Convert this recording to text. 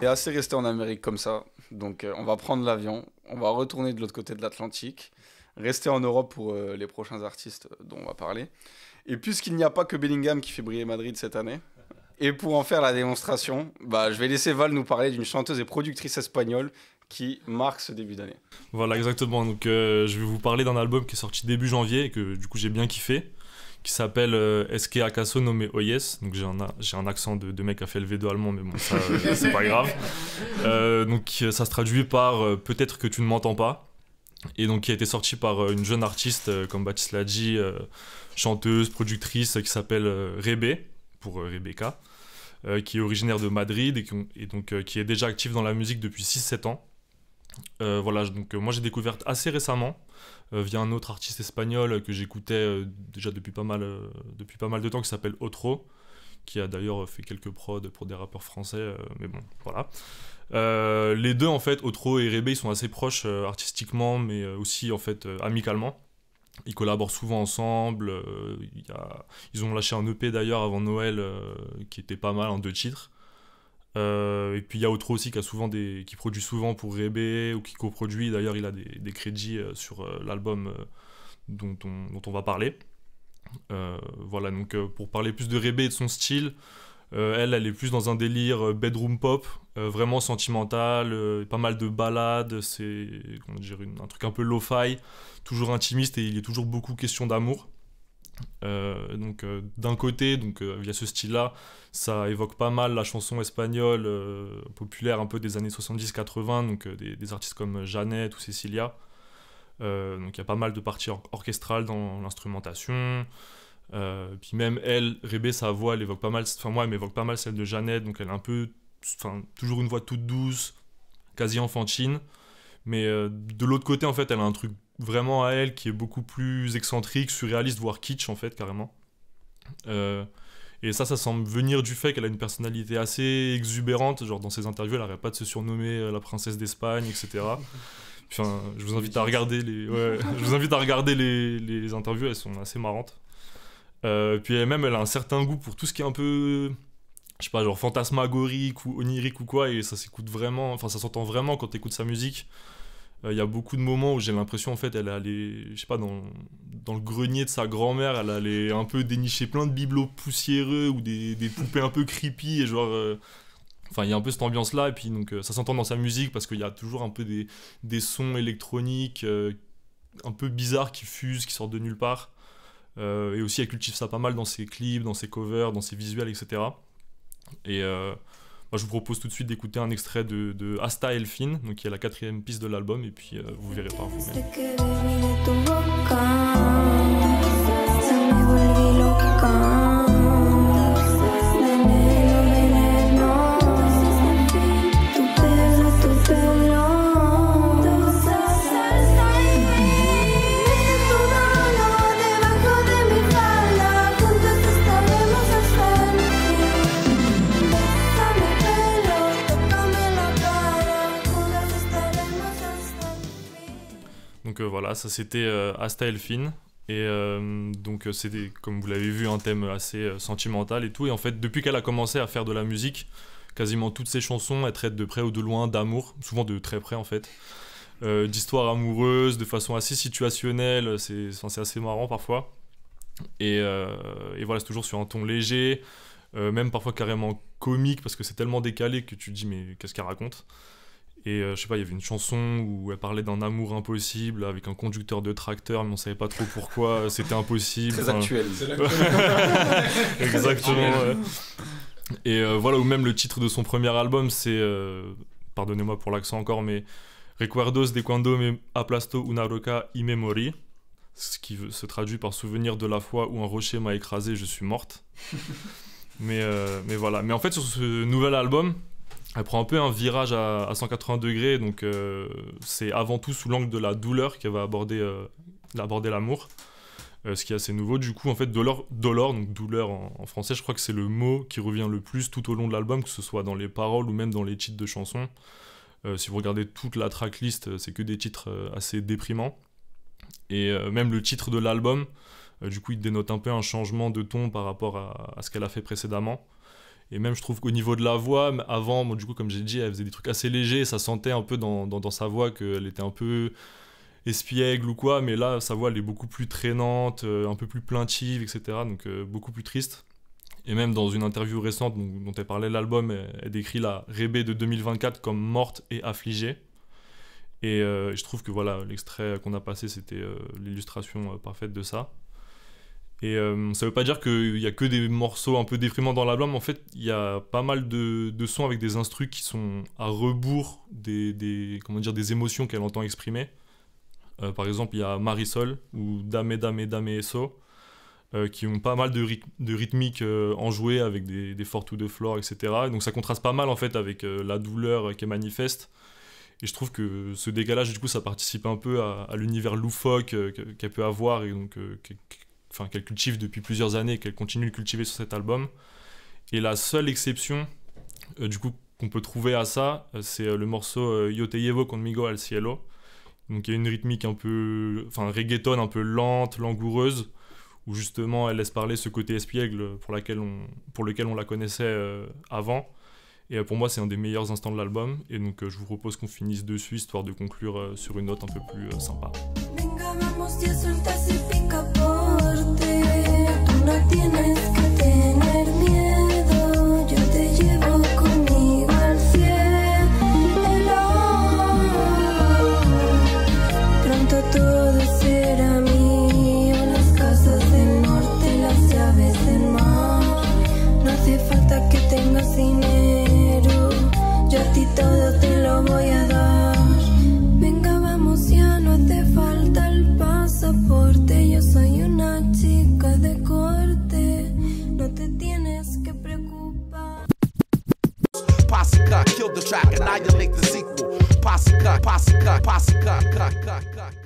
Et assez resté en Amérique comme ça. Donc on va prendre l'avion, on va retourner de l'autre côté de l'Atlantique, rester en Europe pour les prochains artistes dont on va parler. Et puisqu'il n'y a pas que Bellingham qui fait briller Madrid cette année, et pour en faire la démonstration, bah, je vais laisser Val nous parler d'une chanteuse et productrice espagnole qui marque ce début d'année. Voilà, exactement. Donc, je vais vous parler d'un album qui est sorti début janvier et que du coup j'ai bien kiffé, qui s'appelle Es que acaso no me oyes. Donc, j'ai un accent de mec qui a fait le V2 allemand, mais bon, ça, c'est pas grave. Donc, ça se traduit par Peut-être que tu ne m'entends pas. Et donc, qui a été sorti par une jeune artiste, comme Baptiste l'a dit, chanteuse, productrice, qui s'appelle Rebe, pour Rebecca, qui est originaire de Madrid et donc qui est déjà active dans la musique depuis 6 7 ans. Voilà, donc moi j'ai découvert assez récemment via un autre artiste espagnol que j'écoutais déjà depuis pas mal de temps, qui s'appelle Otro, qui a d'ailleurs fait quelques prods pour des rappeurs français, mais bon, voilà. Les deux, en fait, Otro et Rebe, ils sont assez proches artistiquement, mais aussi en fait amicalement. Ils collaborent souvent ensemble. Ils ont lâché un EP d'ailleurs avant Noël qui était pas mal en 2 titres. Et puis il y a Otro aussi qui produit souvent pour Rebe ou qui coproduit. D'ailleurs, il a des crédits sur l'album dont on va parler. Voilà, donc pour parler plus de Rebe et de son style, elle est plus dans un délire bedroom pop, vraiment sentimental, pas mal de ballades, c'est comment dire, un truc un peu lo-fi, toujours intimiste et il est toujours beaucoup question d'amour. Donc d'un côté, via ce style-là, ça évoque pas mal la chanson espagnole populaire un peu des années 70-80, donc des artistes comme Jeannette ou Cecilia. Donc il y a pas mal de parties orchestrales dans l'instrumentation. Puis même elle, Rebe, sa voix, elle évoque pas mal, enfin moi, elle m'évoque pas mal celle de Jeannette, donc elle a un peu, enfin toujours une voix toute douce, quasi enfantine. Mais de l'autre côté, en fait, elle a un truc vraiment à elle qui est beaucoup plus excentrique, surréaliste, voire kitsch, en fait, carrément. Et ça semble venir du fait qu'elle a une personnalité assez exubérante. Genre, dans ses interviews, elle n'arrête pas de se surnommer la princesse d'Espagne, etc. Enfin, je vous invite à regarder les interviews, elles sont assez marrantes. Puis elle-même, elle a un certain goût pour tout ce qui est un peu, je sais pas, genre fantasmagorique ou onirique ou quoi, et ça s'écoute vraiment, enfin ça s'entend vraiment quand t'écoutes sa musique. Il y a beaucoup de moments où j'ai l'impression, en fait, elle allait, je sais pas, dans le grenier de sa grand-mère, elle allait un peu dénicher plein de bibelots poussiéreux ou des poupées un peu creepy, et genre, enfin, il y a un peu cette ambiance-là, et puis donc ça s'entend dans sa musique parce qu'il y a toujours un peu des sons électroniques un peu bizarres qui fusent, qui sortent de nulle part. Et aussi, elle cultive ça pas mal dans ses clips, dans ses covers, dans ses visuels, etc. Et moi, je vous propose tout de suite d'écouter un extrait de Hasta el Fin, donc qui est la 4e piste de l'album, et puis vous verrez par vous-même. Donc voilà, ça c'était Hasta el Fin. Et donc c'était, comme vous l'avez vu, un thème assez sentimental et tout. Et en fait, depuis qu'elle a commencé à faire de la musique, quasiment toutes ses chansons, elles traitent de près ou de loin d'amour, souvent de très près en fait. D'histoires amoureuses, de façon assez situationnelle, c'est assez marrant parfois. Et voilà, c'est toujours sur un ton léger, même parfois carrément comique, parce que c'est tellement décalé que tu te dis mais qu'est-ce qu'elle raconte. Et je sais pas, il y avait une chanson où elle parlait d'un amour impossible avec un conducteur de tracteur, mais on savait pas trop pourquoi c'était impossible. Très actuel. Exactement. Ouais. Et voilà, ou même le titre de son premier album, c'est, pardonnez-moi pour l'accent encore, mais Recuerdos de cuando me aplastó una roca y me morí, ce qui se traduit par souvenir de la fois où un rocher m'a écrasé, je suis morte. mais voilà. Mais en fait, sur ce nouvel album, elle prend un peu un virage à 180 degrés, donc c'est avant tout sous l'angle de la douleur qu'elle va aborder l'amour, ce qui est assez nouveau. Du coup, en fait, dolor, donc douleur en français, je crois que c'est le mot qui revient le plus tout au long de l'album, que ce soit dans les paroles ou même dans les titres de chansons. Si vous regardez toute la tracklist, c'est que des titres assez déprimants. Et même le titre de l'album, du coup, il dénote un peu un changement de ton par rapport à ce qu'elle a fait précédemment. Et même je trouve qu'au niveau de la voix, avant, bon, du coup comme j'ai dit, elle faisait des trucs assez légers, ça sentait un peu dans sa voix qu'elle était un peu espiègle ou quoi, mais là sa voix elle est beaucoup plus traînante, un peu plus plaintive, etc. Donc beaucoup plus triste. Et même dans une interview récente dont elle parlait de l'album, elle décrit la Rébé de 2024 comme morte et affligée. Et je trouve que voilà, l'extrait qu'on a passé, c'était l'illustration parfaite de ça. Et ça veut pas dire qu'il y a que des morceaux un peu déprimants dans l'album. En fait, il y a pas mal de sons avec des instrus qui sont à rebours comment dire, des émotions qu'elle entend exprimer. Par exemple, il y a Marisol ou Dame Dame Dame Eso. Qui ont pas mal de rythmiques enjouées avec des four to the floor, etc. Et donc ça contraste pas mal en fait avec la douleur qui est manifeste. Et je trouve que ce décalage, du coup, ça participe un peu à l'univers loufoque qu'elle peut avoir et donc qu'elle cultive depuis plusieurs années et qu'elle continue de cultiver sur cet album. Et la seule exception, du coup, qu'on peut trouver à ça, c'est le morceau Yo te llevo conmigo al cielo. Donc il y a une rythmique un peu, reggaeton un peu lente, langoureuse, où justement elle laisse parler ce côté espiègle pour lequel on la connaissait avant. Et pour moi c'est un des meilleurs instants de l'album, et donc je vous propose qu'on finisse dessus histoire de conclure sur une note un peu plus sympa. Venga, vamos, ya suelta ese picaporte, tú no tienes que tener miedo, yo te llevo conmigo al cielo, pronto todo será mío, las casas del norte, las llaves del mar, no hace falta que tengas dinero, yo a ti todo te lo voy a dar. Venga, vamos, ya no hace falta el pasaporte, yo soy una chica de corte, no te tienes que preocupar. Posse cut, kill the track, annihilate the sequel. Posse cut, cut.